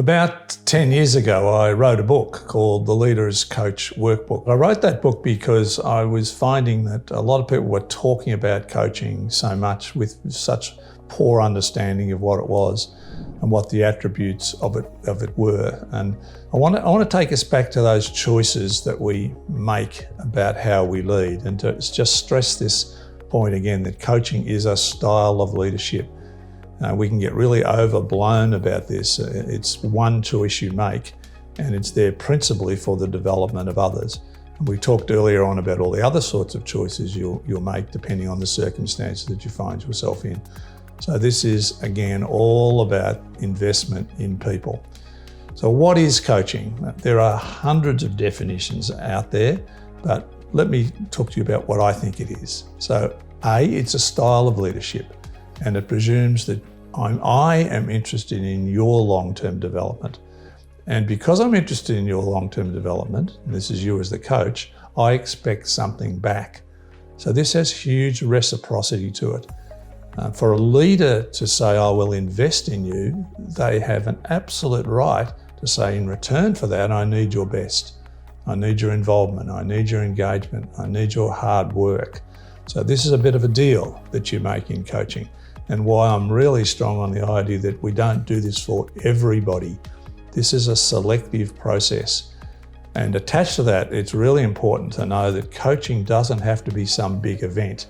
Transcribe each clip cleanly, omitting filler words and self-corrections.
About 10 years ago, I wrote a book called The Leader's Coach Workbook. I wrote that book because I was finding that a lot of people were talking about coaching so much with such poor understanding of what it was and what the attributes of it were. And I want to take us back to those choices that we make about how we lead, and to just stress this point again, that coaching is a style of leadership. We can get really overblown about this. It's one choice you make, and it's there principally for the development of others. And we talked earlier on about all the other sorts of choices you'll make depending on the circumstances that you find yourself in. So this is, again, all about investment in people. So what is coaching? There are hundreds of definitions out there, but let me talk to you about what I think it is. So A, it's a style of leadership, and it presumes that I am interested in your long-term development. And because I'm interested in your long-term development, and this is you as the coach, I expect something back. So this has huge reciprocity to it. For a leader to say, I will invest in you, they have an absolute right to say, in return for that, I need your best. I need your involvement. I need your engagement. I need your hard work. So this is a bit of a deal that you make in coaching, and why I'm really strong on the idea that we don't do this for everybody. This is a selective process. And attached to that, it's really important to know that coaching doesn't have to be some big event.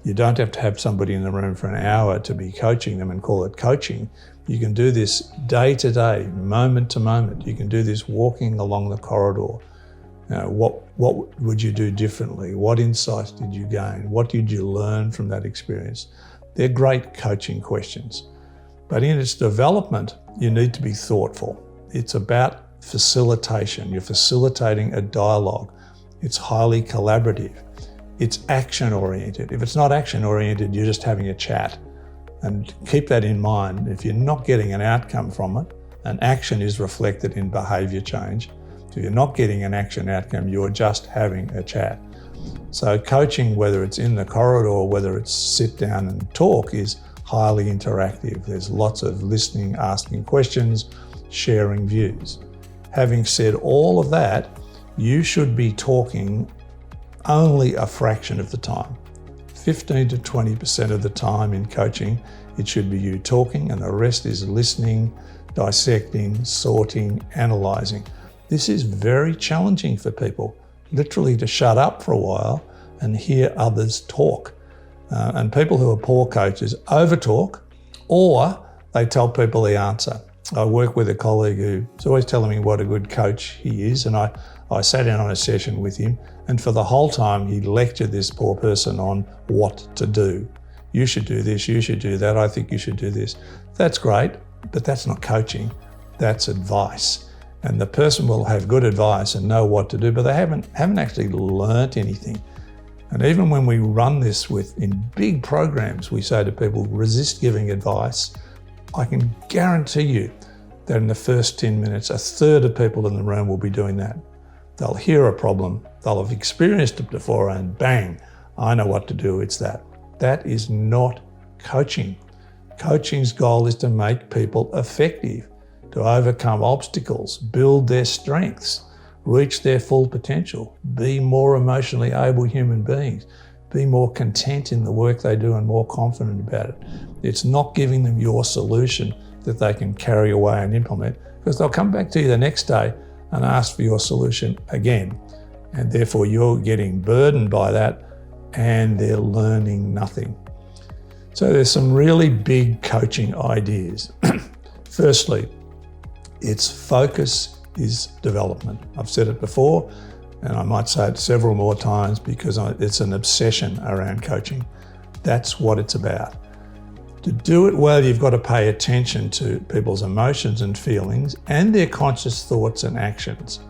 You don't have to have somebody in the room for an hour to be coaching them and call it coaching. You can do this day to day, moment to moment. You can do this walking along the corridor. What would you do differently? What insights did you gain? What did you learn from that experience? They're great coaching questions. But in its development, you need to be thoughtful. It's about facilitation. You're facilitating a dialogue. It's highly collaborative. It's action-oriented. If it's not action-oriented, you're just having a chat. And keep that in mind. If you're not getting an outcome from it, an action is reflected in behaviour change. If you're not getting an action outcome, you're just having a chat. So coaching, whether it's in the corridor or whether it's sit down and talk, is highly interactive. There's lots of listening, asking questions, sharing views. Having said all of that, you should be talking only a fraction of the time. 15 to 20% of the time in coaching, it should be you talking, and the rest is listening, dissecting, sorting, analysing. This is very challenging for people, literally to shut up for a while and hear others talk. And people who are poor coaches overtalk, or they tell people the answer. I work with a colleague who's always telling me what a good coach he is, and I sat in on a session with him, and for the whole time he lectured this poor person on what to do. You should do this, you should do that, I think you should do this. That's great, but that's not coaching, that's advice. And the person will have good advice and know what to do, but they haven't actually learnt anything. And even when we run this in big programs, we say to people, resist giving advice. I can guarantee you that in the first 10 minutes, a third of people in the room will be doing that. They'll hear a problem, they'll have experienced it before, and bang, I know what to do, it's that. That is not coaching. Coaching's goal is to make people effective, to overcome obstacles, build their strengths, reach their full potential, be more emotionally able human beings, be more content in the work they do and more confident about it. It's not giving them your solution that they can carry away and implement, because they'll come back to you the next day and ask for your solution again. And therefore you're getting burdened by that and they're learning nothing. So there's some really big coaching ideas. Firstly, its focus is development. I've said it before, and I might say it several more times because it's an obsession around coaching. That's what it's about. To do it well, you've got to pay attention to people's emotions and feelings and their conscious thoughts and actions.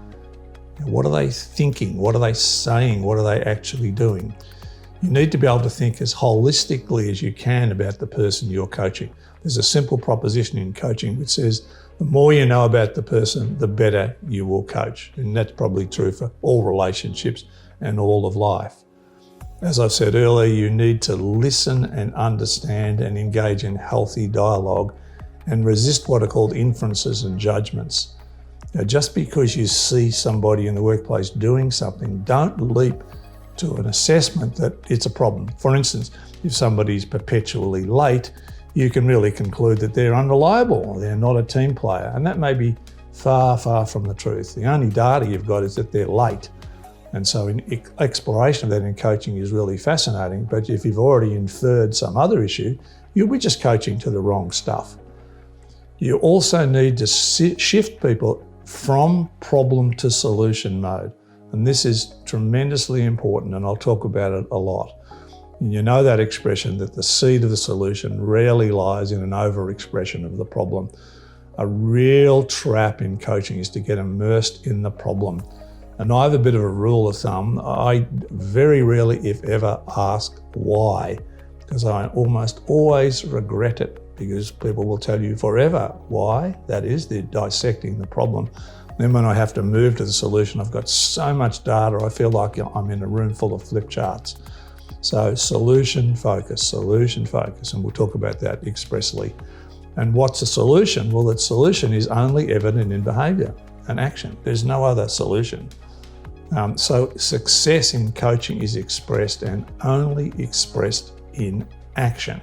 What are they thinking? What are they saying? What are they actually doing? You need to be able to think as holistically as you can about the person you're coaching. There's a simple proposition in coaching which says, the more you know about the person, the better you will coach. And that's probably true for all relationships and all of life. As I said earlier, you need to listen and understand and engage in healthy dialogue and resist what are called inferences and judgments. Now, just because you see somebody in the workplace doing something, don't leap to an assessment that it's a problem. For instance, if somebody's perpetually late, you can really conclude that they're unreliable, or they're not a team player, and that may be far, far from the truth. The only data you've got is that they're late. And so exploration of that in coaching is really fascinating, but if you've already inferred some other issue, you'll be just coaching to the wrong stuff. You also need to shift people from problem to solution mode. And this is tremendously important, and I'll talk about it a lot. And you know that expression that the seed of the solution rarely lies in an overexpression of the problem. A real trap in coaching is to get immersed in the problem. And I have a bit of a rule of thumb. I very rarely, if ever, ask why, because I almost always regret it, because people will tell you forever why. That is, they're dissecting the problem. Then when I have to move to the solution, I've got so much data, I feel like I'm in a room full of flip charts. So solution focus, and we'll talk about that expressly. And what's a solution? Well, that solution is only evident in behaviour and action. There's no other solution. So success in coaching is expressed and only expressed in action.